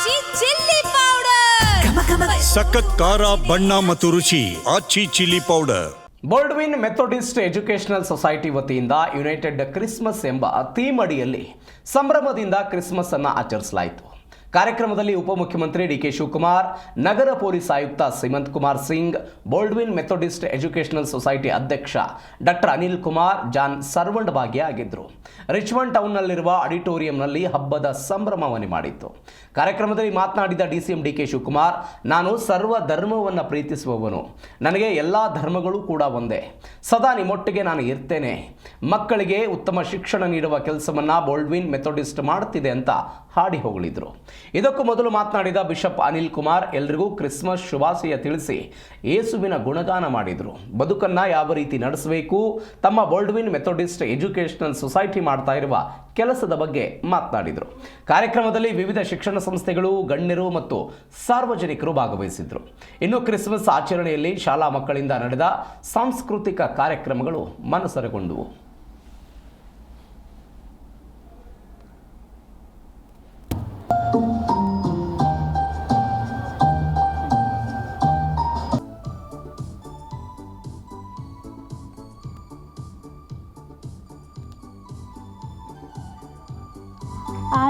ಆಚಿ chilli powder ಸಖತ್ ಖಾರ ಬಣ್ಣ ಮತ್ತು ರುಚಿ Aachi chilli powder. Baldwin Methodist Educational Society ವತಿಯಿಂದ ಯುನೈಟೆಡ್ ಕ್ರಿಸ್ಮಸ್ ಎಂಬ ಥೀಮ್ ಅಡಿಯಲ್ಲಿ ಸಂಭ್ರಮದಿಂದ ಕ್ರಿಸ್ಮಸ್ ಅನ್ನು ಆಚರಿಸಲಾಯಿತು. ಕಾರ್ಯಕ್ರಮದಲ್ಲಿ ಉಪಮುಖ್ಯಮಂತ್ರಿ ಡಿಕೆ ಶಿವಕುಮಾರ್, ನಗರ ಪೊಲೀಸ್ ಆಯುಕ್ತ Seemant Kumar Singh, Baldwin Methodist Educational Society ಅಧ್ಯಕ್ಷ ಡಾಕ್ಟರ್ ಅನಿಲ್ ಕುಮಾರ್ ಜಾನ್ ಸರ್ವಂಡ್ ಭಾಗಿಯಾಗಿದ್ದರು. ರಿಚ್ಮಂಡ್ ಟೌನ್ನಲ್ಲಿರುವ ಆಡಿಟೋರಿಯಂನಲ್ಲಿ ಹಬ್ಬದ ಸಂಭ್ರಮವನ್ನೇ ಮಾಡಿತ್ತು. ಕಾರ್ಯಕ್ರಮದಲ್ಲಿ ಮಾತನಾಡಿದ ಡಿಸಿಎಂ ಡಿಕೆ ಶಿವಕುಮಾರ್, ನಾನು ಸರ್ವ ಧರ್ಮವನ್ನು ಪ್ರೀತಿಸುವವನು, ನನಗೆ ಎಲ್ಲ ಧರ್ಮಗಳು ಕೂಡ ಒಂದೇ, ಸದಾ ನಿಮ್ಮೊಟ್ಟಿಗೆ ನಾನು ಇರ್ತೇನೆ, ಮಕ್ಕಳಿಗೆ ಉತ್ತಮ ಶಿಕ್ಷಣ ನೀಡುವ ಕೆಲಸವನ್ನು ಬೋಲ್ಡ್ವಿನ್ ಮೆಥೋಡಿಸ್ಟ್ ಮಾಡುತ್ತಿದೆ ಅಂತ ಹಾಡಿ ಹೊಗಳಿದ್ರು. ಇದಕ್ಕೂ ಮೊದಲು ಮಾತನಾಡಿದ ಬಿಷಪ್ ಅನಿಲ್ ಕುಮಾರ್ ಎಲ್ರಿಗೂ ಕ್ರಿಸ್ಮಸ್ ಶುಭಾಶಯ ತಿಳಿಸಿ ಯೇಸುವಿನ ಗುಣಗಾನ ಮಾಡಿದರು. ಬದುಕನ್ನ ಯಾವ ರೀತಿ ನಡೆಸಬೇಕು, ತಮ್ಮ ಬೋಲ್ಡ್ವಿನ್ ಮೆಥೋಡಿಸ್ಟ್ ಎಜುಕೇಷನಲ್ ಸೊಸೈಟಿ ಮಾಡ್ತಾ ಇರುವ ಕೆಲಸದ ಬಗ್ಗೆ ಮಾತನಾಡಿದರು. ಕಾರ್ಯಕ್ರಮದಲ್ಲಿ ವಿವಿಧ ಶಿಕ್ಷಣ ಸಂಸ್ಥೆಗಳು, ಗಣ್ಯರು ಮತ್ತು ಸಾರ್ವಜನಿಕರು ಭಾಗವಹಿಸಿದ್ರು. ಇನ್ನು ಕ್ರಿಸ್ಮಸ್ ಆಚರಣೆಯಲ್ಲಿ ಶಾಲಾ ಮಕ್ಕಳಿಂದ ನಡೆದ ಸಾಂಸ್ಕೃತಿಕ ಕಾರ್ಯಕ್ರಮಗಳು ಮನಸರೆಗೊಂಡವು.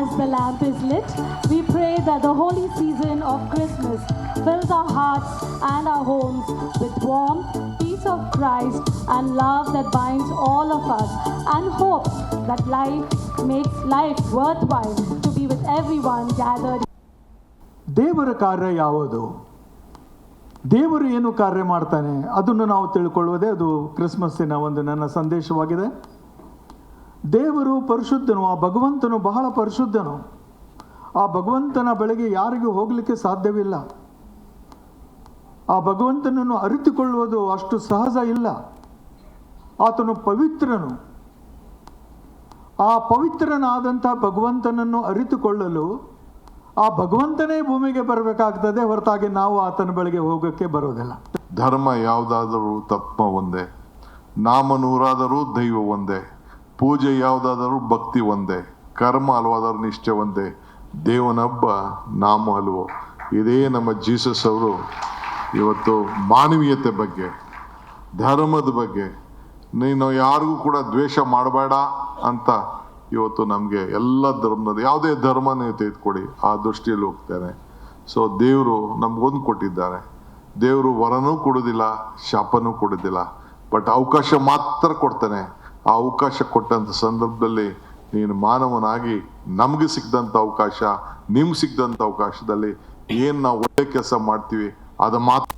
As the lamp is lit, we pray that the holy season of Christmas fills our hearts and our homes with warmth, peace of Christ, and love that binds all of us, and hope that life makes life worthwhile to be with everyone gathered. ದೇವರ ಕಾರ್ಯ ಯಾವುದು, ದೇವರು ಏನು ಕಾರ್ಯ ಮಾಡ್ತಾನೆ ಅದನ್ನು ನಾವು ತಿಳ್ಕೊಳ್ಳುವುದೇ ಅದು ಕ್ರಿಸ್ಮಸ್ಸಿನ ಒಂದು ನನ್ನ ಸಂದೇಶವಾಗಿದೆ. ದೇವರು ಪರಿಶುದ್ಧನು, ಆ ಭಗವಂತನು ಬಹಳ ಪರಿಶುದ್ಧನು. ಆ ಭಗವಂತನ ಬಳಿಗೆ ಯಾರಿಗೂ ಹೋಗಲಿಕ್ಕೆ ಸಾಧ್ಯವಿಲ್ಲ. ಆ ಭಗವಂತನನ್ನು ಅರಿತುಕೊಳ್ಳುವುದು ಅಷ್ಟು ಸಹಜ ಇಲ್ಲ. ಆತನು ಪವಿತ್ರನು. ಆ ಪವಿತ್ರನಾದಂಥ ಭಗವಂತನನ್ನು ಅರಿತುಕೊಳ್ಳಲು ಆ ಭಗವಂತನೇ ಭೂಮಿಗೆ ಬರಬೇಕಾಗ್ತದೆ, ಹೊರತಾಗಿ ನಾವು ಆತನ ಬಳಿಗೆ ಹೋಗೋಕ್ಕೆ ಬರೋದಿಲ್ಲ. ಧರ್ಮ ಯಾವುದಾದರೂ ತತ್ವ ಒಂದೇ, ನಾಮ ನೂರಾದರೂ ದೈವ ಒಂದೇ, ಪೂಜೆ ಯಾವುದಾದರೂ ಭಕ್ತಿ ಒಂದೇ, ಕರ್ಮ ಹಲವಾದರೂ ನಿಷ್ಠೆ ಒಂದೇ, ದೇವನೊಬ್ಬ ನಾಮ ಹಲವು. ಇದೇ ನಮ್ಮ ಜೀಸಸ್ ಅವರು ಇವತ್ತು ಮಾನವೀಯತೆ ಬಗ್ಗೆ, ಧರ್ಮದ ಬಗ್ಗೆ, ನೀನು ಯಾರಿಗೂ ಕೂಡ ದ್ವೇಷ ಮಾಡಬೇಡ ಅಂತ ಇವತ್ತು ನಮಗೆ ಎಲ್ಲ ಧರ್ಮದಲ್ಲಿ ಯಾವುದೇ ಧರ್ಮ ನೀವು ತೆಗೆದುಕೊಡಿ ಆ ದೃಷ್ಟಿಯಲ್ಲಿ ಹೋಗ್ತೇನೆ. ಸೊ ದೇವರು ನಮ್ಗೊಂದು ಕೊಟ್ಟಿದ್ದಾರೆ. ದೇವರು ವರನೂ ಕೊಡೋದಿಲ್ಲ, ಶಾಪನೂ ಕೊಡೋದಿಲ್ಲ, ಬಟ್ ಅವಕಾಶ ಮಾತ್ರ ಕೊಡ್ತಾನೆ. ಆ ಅವಕಾಶ ಕೊಟ್ಟಂಥ ಸಂದರ್ಭದಲ್ಲಿ ನೀನು ಮಾನವನಾಗಿ ನಮ್ಗೆ ಸಿಕ್ಕಿದಂಥ ಅವಕಾಶ, ನಿಮ್ಗೆ ಸಿಕ್ಕಿದಂಥ ಅವಕಾಶದಲ್ಲಿ ಏನು ನಾವು ಒಳ್ಳೆ ಕೆಲಸ ಮಾಡ್ತೀವಿ ಅದು ಮಾತ್ರ